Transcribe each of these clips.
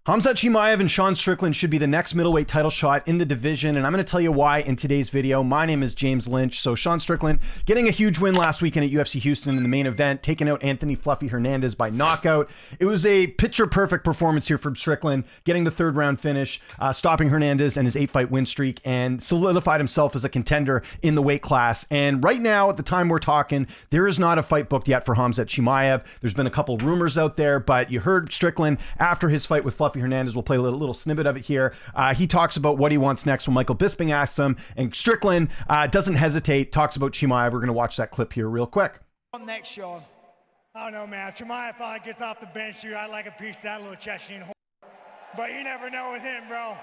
Khamzat Chimaev and Sean Strickland should be the next middleweight title shot in the division, and I'm going to tell you why in today's video. My name is James Lynch. So Sean Strickland getting a huge win last weekend at UFC Houston in the main event, taking out Anthony Fluffy Hernandez by knockout. It was a picture-perfect performance here from Strickland, getting the third round finish, stopping Hernandez and his 8-fight win streak, and solidified himself as a contender in the weight class. And right now, at the time we're talking, there is not a fight booked yet for Khamzat Chimaev. There's been a couple rumors out there, but you heard Strickland after his fight with Fluffy Hernandez. We'll play a little snippet of it here. He talks about what he wants next when Michael Bisping asks him, and Strickland doesn't hesitate, talks about Chimaev. We're going to watch that clip here real quick. Next, Sean. I don't know, man. Chimaev finally gets off the bench, dude. I like a piece of that little Chechen whore. But you never know with him, bro.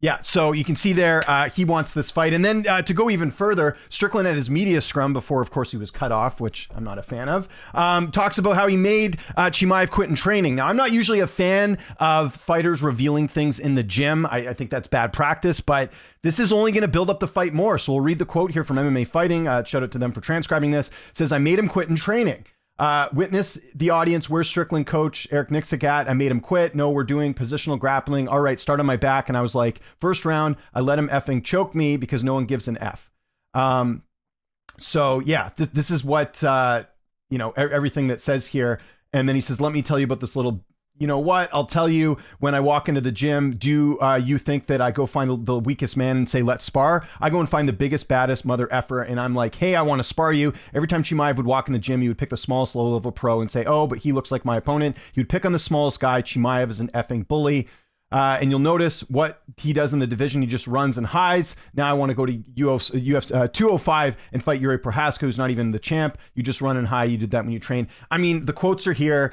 Yeah, so you can see there, he wants this fight. And then to go even further, Strickland at his media scrum before, of course, he was cut off, which I'm not a fan of, talks about how he made Chimaev quit in training. Now, I'm not usually a fan of fighters revealing things in the gym. I think that's bad practice, but this is only going to build up the fight more. So we'll read the quote here from MMA Fighting. Shout out to them for transcribing this. It says, "I made him quit in training. Witness the audience. Where's Strickland coach Eric Nixick at? I made him quit. No, we're doing positional grappling. All right, start on my back." And I was like, first round, I let him effing choke me because no one gives an F. So yeah, this is what, everything that says here. And then he says, "Let me tell you about this little, you know what? I'll tell you when I walk into the gym, do you think that I go find the weakest man and say, let's spar? I go and find the biggest, baddest mother effer. And I'm like, hey, I want to spar you." Every time Chimaev would walk in the gym, he would pick the smallest low level pro and say, oh, but he looks like my opponent. He would pick on the smallest guy. Chimaev is an effing bully. And you'll notice what he does in the division. He just runs and hides. Now I want to go to UFC 205 and fight Yuri Prochazka, who's not even the champ. You just run and hide. You did that when you train. I mean, the quotes are here.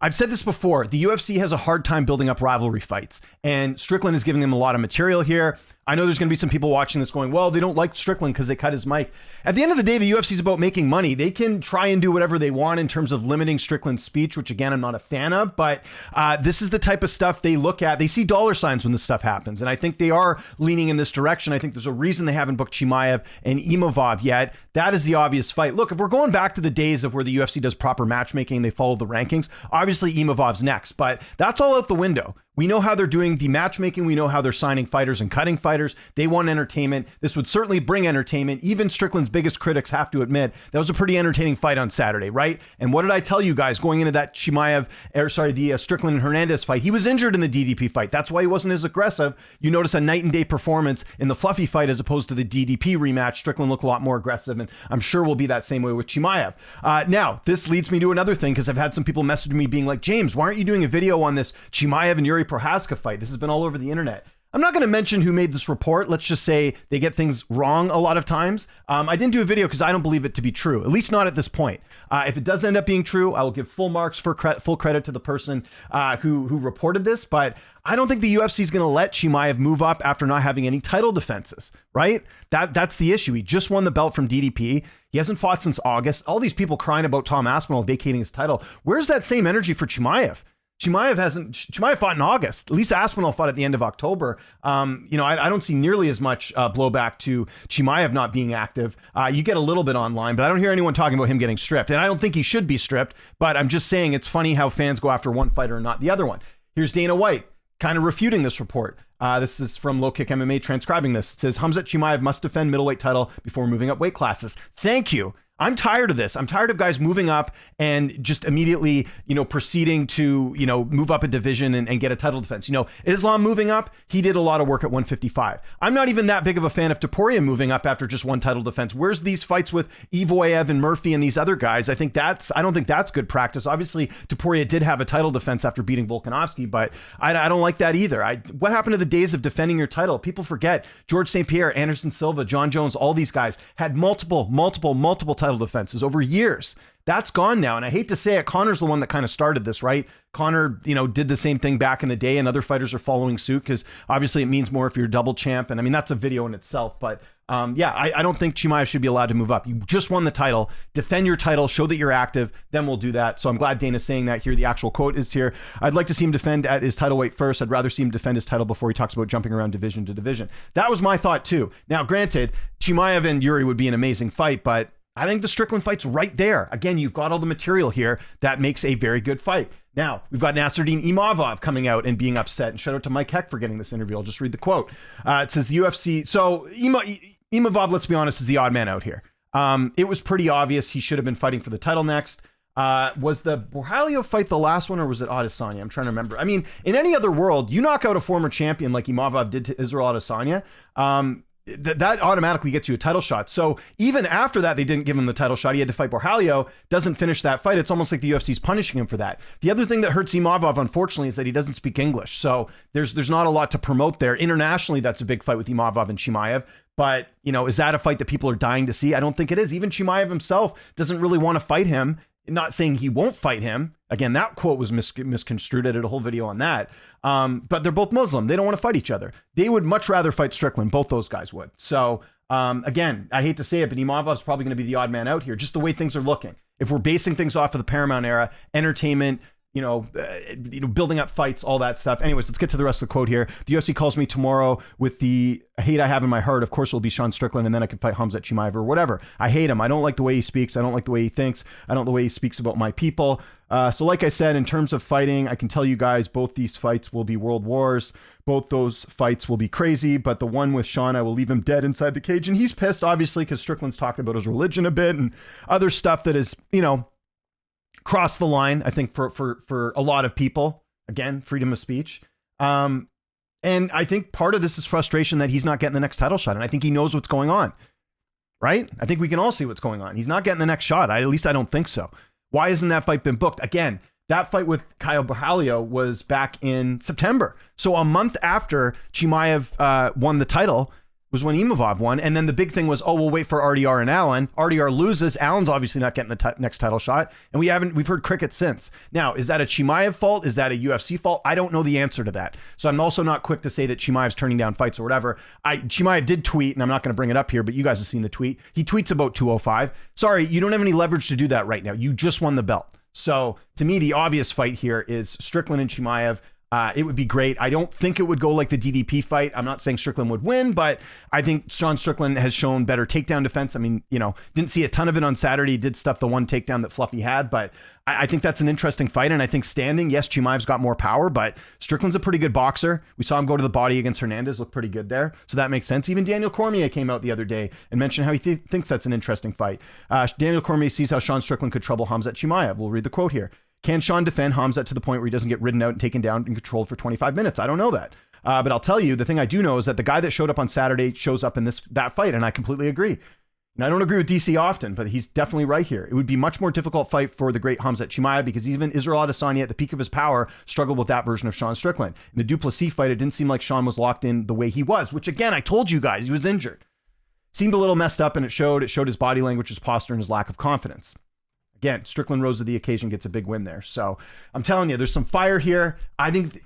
I've said this before, the UFC has a hard time building up rivalry fights, and Strickland is giving them a lot of material here. I know there's going to be some people watching this going, well, they don't like Strickland because they cut his mic. At the end of the day, the UFC is about making money. They can try and do whatever they want in terms of limiting Strickland's speech, which again, I'm not a fan of, but this is the type of stuff they look at. They see dollar signs when this stuff happens, and I think they are leaning in this direction. I think there's a reason they haven't booked Chimaev and Imavov yet. That is the obvious fight. Look, if we're going back to the days of where the UFC does proper matchmaking, they follow the rankings, obviously Imavov's next, but that's all out the window. We know how they're doing the matchmaking. We know how they're signing fighters and cutting fighters. They want entertainment. This would certainly bring entertainment. Even Strickland's biggest critics have to admit that was a pretty entertaining fight on Saturday, right? And what did I tell you guys going into that the Strickland and Hernandez fight? He was injured in the DDP fight. That's why he wasn't as aggressive. You notice a night and day performance in the Fluffy fight as opposed to the DDP rematch. Strickland looked a lot more aggressive, and I'm sure will be that same way with Chimaev. Now, this leads me to another thing, because I've had some people message me being like, James, why aren't you doing a video on this Chimaev and Yuri Prochazka fight? This has been all over the internet. I'm not going to mention who made this report. Let's just say they get things wrong a lot of times. I didn't do a video because I don't believe it to be true, at least not at this point. If it does end up being true, I will give full marks for full credit to the person who reported this, but I don't think the UFC is going to let Chimaev move up after not having any title defenses, right? That's the issue. He just won the belt from DDP. He hasn't fought since August. All these people crying about Tom Aspinall vacating his title. Where's that same energy for Chimaev? Chimaev fought in August. At least Aspinall fought at the end of October. I don't see nearly as much blowback to Chimaev not being active. You get a little bit online, but I don't hear anyone talking about him getting stripped. And I don't think he should be stripped, but I'm just saying it's funny how fans go after one fighter and not the other one. Here's Dana White kind of refuting this report. This is from Low Kick MMA transcribing this. It says, Khamzat Chimaev must defend middleweight title before moving up weight classes. Thank you. I'm tired of this. I'm tired of guys moving up and just immediately, proceeding to, move up a division and get a title defense. Islam moving up, he did a lot of work at 155. I'm not even that big of a fan of Topuria moving up after just one title defense. Where's these fights with Evoyev and Murphy and these other guys? I don't think that's good practice. Obviously, Topuria did have a title defense after beating Volkanovski, but I don't like that either. What happened to the days of defending your title? People forget George St. Pierre, Anderson Silva, John Jones, all these guys had multiple title defenses over years. That's gone now. And I hate to say it, Conor's the one that kind of started this, right? Conor, did the same thing back in the day, and other fighters are following suit because obviously it means more if you're double champ. And I mean, that's a video in itself, but I don't think Chimaev should be allowed to move up. You just won the title, defend your title, show that you're active, then we'll do that. So I'm glad Dana's saying that here. The actual quote is here. I'd like to see him defend at his title weight first. I'd rather see him defend his title before he talks about jumping around division to division. That was my thought too. Now, granted, Chimaev and Yuri would be an amazing fight, but I think the Strickland fight's right there. Again, you've got all the material here that makes a very good fight. Now, we've got Nasruddin Imavov coming out and being upset. And shout out to Mike Heck for getting this interview. I'll just read the quote. It says the UFC. So Imavov, let's be honest, is the odd man out here. It was pretty obvious he should have been fighting for the title next. Was the Borralho fight the last one, or was it Adesanya? I'm trying to remember. I mean, in any other world, you knock out a former champion like Imavov did to Israel Adesanya, that automatically gets you a title shot. So even after that, they didn't give him the title shot. He had to fight Borralho, doesn't finish that fight. It's almost like the UFC's punishing him for that. The other thing that hurts Imavov, unfortunately, is that he doesn't speak English. So there's not a lot to promote there. Internationally, that's a big fight with Imavov and Chimaev. But, you know, is that a fight that people are dying to see? I don't think it is. Even Chimaev himself doesn't really want to fight him. Not saying he won't fight him. Again, that quote was misconstrued. I did a whole video on that. But they're both Muslim. They don't want to fight each other. They would much rather fight Strickland. Both those guys would. So, again, I hate to say it, but Imavov's probably going to be the odd man out here, just the way things are looking. If we're basing things off of the Paramount era, entertainment, building up fights, all that stuff. Anyways, let's get to the rest of the quote here. The UFC calls me tomorrow with the hate I have in my heart. Of course, it'll be Sean Strickland, and then I can fight Khamzat Chimaev or whatever. I hate him. I don't like the way he speaks. I don't like the way he thinks. I don't like the way he speaks about my people. So like I said, in terms of fighting, I can tell you guys, both these fights will be world wars. Both those fights will be crazy, but the one with Sean, I will leave him dead inside the cage. And he's pissed, obviously, because Strickland's talking about his religion a bit and other stuff that is, cross the line, I think, for a lot of people. Again, freedom of speech. And I think part of this is frustration that he's not getting the next title shot. And I think he knows what's going on, right? I think we can all see what's going on. He's not getting the next shot. At least I don't think so. Why hasn't that fight been booked? Again, that fight with Kyle Borralho was back in September. So a month after Chimaev won the title was when Imavov won. And then the big thing was, we'll wait for RDR and Allen. RDR loses. Allen's obviously not getting the next title shot. And we've heard cricket since. Now, is that a Chimaev fault? Is that a UFC fault? I don't know the answer to that. So I'm also not quick to say that Chimaev's turning down fights or whatever. Chimaev did tweet, and I'm not going to bring it up here, but you guys have seen the tweet. He tweets about 205. Sorry, you don't have any leverage to do that right now. You just won the belt. So to me, the obvious fight here is Strickland and Chimaev. It would be great. I don't think it would go like the DDP fight. I'm not saying Strickland would win, but I think Sean Strickland has shown better takedown defense. I mean, didn't see a ton of it on Saturday. He did stuff the one takedown that Fluffy had, but I think that's an interesting fight. And I think standing, yes, Chimaev's got more power, but Strickland's a pretty good boxer. We saw him go to the body against Hernandez, look pretty good there. So that makes sense. Even Daniel Cormier came out the other day and mentioned how he thinks that's an interesting fight. Daniel Cormier sees how Sean Strickland could trouble Khamzat Chimaev. We'll read the quote here. Can Sean defend Khamzat to the point where he doesn't get ridden out and taken down and controlled for 25 minutes? I don't know that. But I'll tell you, the thing I do know is that the guy that showed up on Saturday shows up in that fight, and I completely agree. And I don't agree with DC often, but he's definitely right here. It would be a much more difficult fight for the great Khamzat Chimaev because even Israel Adesanya at the peak of his power struggled with that version of Sean Strickland. In the Duplessis fight, it didn't seem like Sean was locked in the way he was, which again, I told you guys, he was injured. Seemed a little messed up, and it showed his body language, his posture, and his lack of confidence. Again, Strickland rose to the occasion, gets a big win there. So I'm telling you, there's some fire here. I think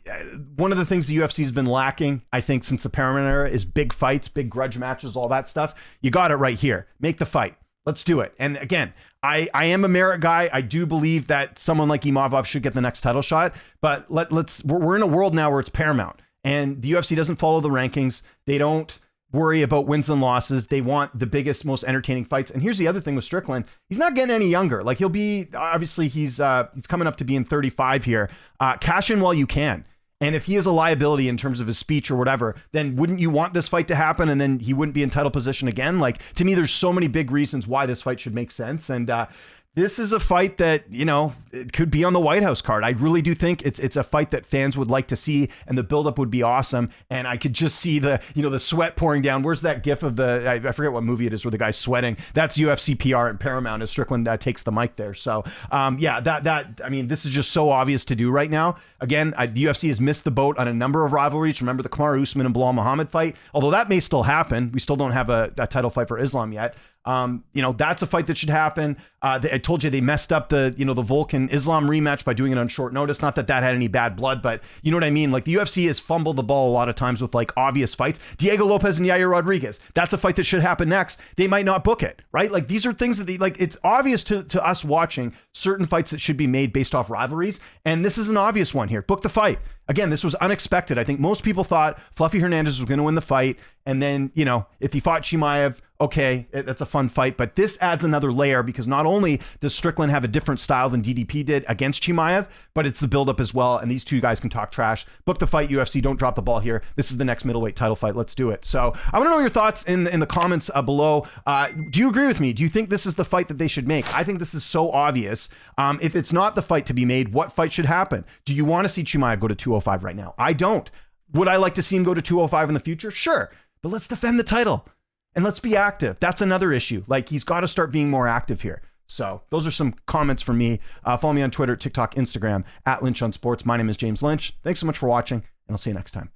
one of the things the UFC has been lacking, I think, since the Paramount era is big fights, big grudge matches, all that stuff. You got it right here. Make the fight. Let's do it. And again, I am a merit guy. I do believe that someone like Imavov should get the next title shot. But we're in a world now where it's Paramount. And the UFC doesn't follow the rankings. They don't worry about wins and losses. They want the biggest, most entertaining fights. And here's the other thing with Strickland. He's not getting any younger. Like, he'll be, obviously he's coming up to being 35 here. Cash in while you can. And if he is a liability in terms of his speech or whatever, then wouldn't you want this fight to happen and then he wouldn't be in title position again? Like, to me, there's so many big reasons why this fight should make sense. And this is a fight that, it could be on the White House card. I really do think it's a fight that fans would like to see, and the buildup would be awesome. And I could just see the sweat pouring down. Where's that gif of I forget what movie it is where the guy's sweating. That's UFC PR at Paramount as Strickland takes the mic there. So this is just so obvious to do right now. Again, the UFC has missed the boat on a number of rivalries. Remember the Kamaru Usman and Bilal Muhammad fight? Although that may still happen. We still don't have a title fight for Islam yet. That's a fight that should happen. I told you they messed up the Volkan Islam rematch by doing it on short notice. Not that had any bad blood, but you know what I mean? Like, the UFC has fumbled the ball a lot of times with like obvious fights. Diego Lopez and Yair Rodriguez. That's a fight that should happen next. They might not book it, right? Like, these are things that it's obvious to us watching certain fights that should be made based off rivalries. And this is an obvious one here. Book the fight. Again, this was unexpected. I think most people thought Fluffy Hernandez was going to win the fight. And then, if he fought Chimaev, okay, that's a fun fight, but this adds another layer because not only does Strickland have a different style than DDP did against Chimaev, but it's the buildup as well, and these two guys can talk trash. Book the fight, UFC. Don't drop the ball here. This is the next middleweight title fight. Let's do it. So I want to know your thoughts in the comments below. Do you agree with me? Do you think this is the fight that they should make? I think this is so obvious. If it's not the fight to be made, what fight should happen? Do you want to see Chimaev go to 205 right now? I don't. Would I like to see him go to 205 in the future? Sure, but let's defend the title. And let's be active. That's another issue. Like, he's got to start being more active here. So those are some comments from me. Follow me on Twitter, TikTok, Instagram, @Lynch on Sports. My name is James Lynch. Thanks so much for watching, and I'll see you next time.